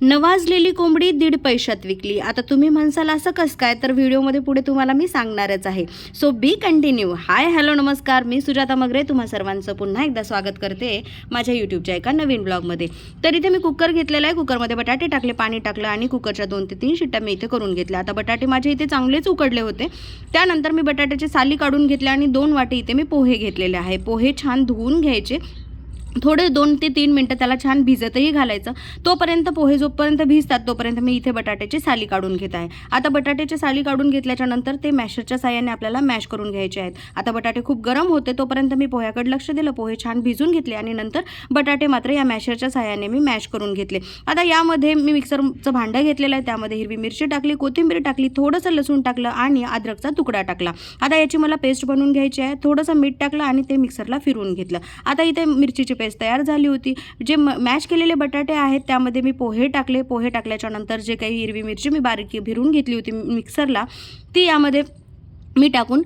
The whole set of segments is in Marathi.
नवाजलेली कोंबडी 1.5 पैशात विकली. आता तुम्ही म्हणसाल असं कसं काय, तर व्हिडिओमध्ये पुढे तुम्हाला मी सांगणारच आहे. सो बी कंटिन्यू. हाय हॅलो नमस्कार, मी सुजाता मगरे तुम्हा सर्वांचं पुन्हा एकदा स्वागत करते माझ्या यूट्यूबच्या एका नवीन ब्लॉगमध्ये. तर इथे मी कुकर घेतलेला आहे. कुकरमध्ये बटाटे टाकले, पाणी टाकलं आणि कुकरच्या 2 ते 3 शिट्ट्या मी इथे करून घेतल्या. आता बटाटे माझे इथे चांगलेच उकडले होते. त्यानंतर मी बटाट्याची साली काढून घेतल्या आणि 2 वाटी इथे मी पोहे घेतलेले आहे. पोहे छान धुवून घ्यायचे. थोडे 2 ते 3 मिनटं त्याला छान भिजतही घालायचं. तोपर्यंत पोहे जोपर्यंत भिजतात तोपर्यंत मी इथे बटाट्याची साली काढून घेत आहे. आता बटाट्याची साली काढून घेतल्याच्या नंतर ते मॅशरच्या साहाय्याने आपल्याला मॅश करून घ्यायचे आहेत. आता बटाटे खूप गरम होते तोपर्यंत मी पोह्याकडे लक्ष दिलं. पोहे छान भिजून घेतले आणि नंतर बटाटे मात्र या मॅशरच्या साहाय्याने मी मॅश करून घेतले. आता यामध्ये मी मिक्सरचं भांडं घेतलेलं आहे. त्यामध्ये हिरवी मिरची टाकली, कोथिंबीर टाकली, थोडंसं लसूण टाकलं आणि अद्रकचा तुकडा टाकला. आता याची मला पेस्ट बनवून घ्यायची आहे. थोडंसं मीठ टाकलं आणि ते मिक्सरला फिरवून घेतलं. आता इथे मिरचीची पेस्ट तयार झाली होती. जे मॅश केलेले बटाटे आहेत त्यामध्ये मी पोहे टाकले. पोहे टाकल्याच्या नंतर जे काही हिरवी मिरची मी बारीक फिरवून घेतली होती मिक्सरला ती यामध्ये मी टाकून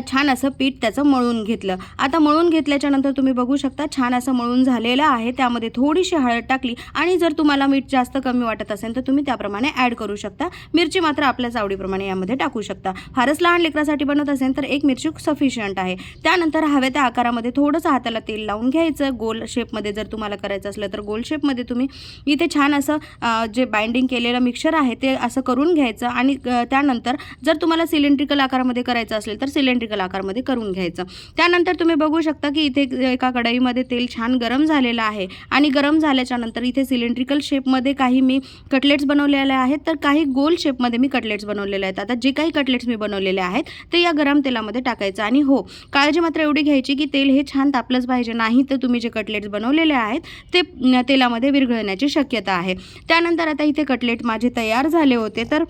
छान असं पीठ त्याचं मळून घेतलं. आता मळून घेतल्याच्या नंतर तुम्ही बघू शकता छान असं मळून झालेलं आहे. त्यामध्ये थोडीशी हळद टाकली आणि जर तुम्हाला मीठ जास्त कमी वाटत असेल तर तुम्ही त्याप्रमाणे ॲड करू शकता. मिरची मात्र आपल्याच आवडीप्रमाणे यामध्ये टाकू शकता. फारच लहान लेकरासाठी बनवत असेल तर 1 मिरची सफिशियंट आहे. त्यानंतर हव्या त्या आकारामध्ये थोडंसं हाताला तेल लावून घ्यायचं. गोल शेपमध्ये जर तुम्हाला करायचं असलं तर गोल शेपमध्ये तुम्ही इथे छान असं जे बाइंडिंग केलेलं मिक्सचर आहे ते असं करून घ्यायचं आणि त्यानंतर जर तुम्हाला सिलेंड्रिकल आकारामध्ये करायचं असेल तर सिलेंड्रिकल आकारमध्ये करून घ्यायचं. त्यानंतर तुम्ही बघू शकता की इथे एका कढईमध्ये तेल छान गरम झालेलं आहे आणि गरम झाल्याच्या नंतर इथे सिलेंड्रिकल शेपमध्ये काही मी कटलेट्स बनवलेले आहेत तर काही गोल शेपमध्ये मी कटलेट्स बनवलेले आहेत. आता जे काही कटलेट्स मी बनवलेले आहेत ते या गरम तेलामध्ये टाकायचं आणि हो, काळजी मात्र एवढी घ्यायची की तेल हे छान तापलंच पाहिजे, नाही तर तुम्ही जे कटलेट्स बनवलेले आहेत ते तेलामध्ये विरघळण्याची शक्यता आहे. त्यानंतर आता इथे कटलेट माझे तयार झाले होते. तर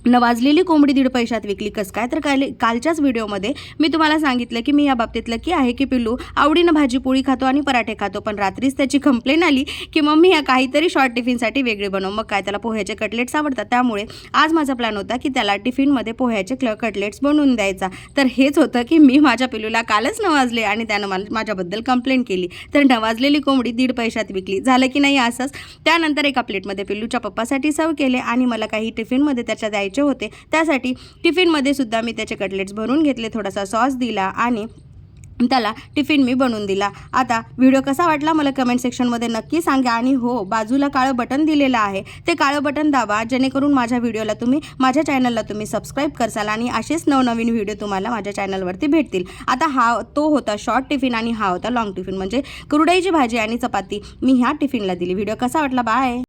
नवाजलेली कोंबडी 1.5 पैशात विकली कसं काय, तर कालच्याच व्हिडिओमध्ये मी तुम्हाला सांगितलं की मी या बाबतीत लकी आहे की पिल्लू आवडीनं भाजी पोळी खातो आणि पराठे खातो, पण रात्रीच त्याची कंप्लेन आली की मम्मी या काहीतरी शॉर्ट टिफिनसाठी वेगळे बनव. मग काय त्याला पोह्याचे कटलेट्स आवडतात, त्यामुळे आज माझा प्लॅन होता की त्याला टिफिनमध्ये पोह्याचे कटलेट्स बनवून द्यायचा. तर हेच होतं की मी माझ्या पिल्लूला कालच नवाजले आणि त्यानं माझ्याबद्दल कंप्लेंट केली. तर नवाजलेली कोंबडी 1.5 पैशात विकली झालं की नाही असंच. त्यानंतर एका प्लेटमध्ये पिल्लूच्या पप्पासाठी सर्व केले आणि मला काही टिफिनमध्ये त्याच्या द्यायचे होते. त्यासाठी टिफिनमध्ये सुद्धा मी त्याचे कटलेट्स भरून घेतले. थोडासा सॉस दिला आणि त्याला टिफिन मी बनवून दिला. आता व्हिडिओ कसा वाटला मला कमेंट सेक्शनमध्ये नक्की सांगा आणि हो, बाजूला काळं बटन दिलेलं आहे ते काळं बटन दाबा जेणेकरून माझ्या चॅनलला तुम्ही सबस्क्राईब करसाल आणि असेच नवनवीन व्हिडिओ तुम्हाला माझ्या चॅनलवरती भेटतील. आता तो होता शॉर्ट टिफिन आणि हा होता लॉंग टिफिन, म्हणजे कुरडईची भाजी आणि चपाती मी ह्या टिफिनला दिली. व्हिडिओ कसा वाटला? बाय.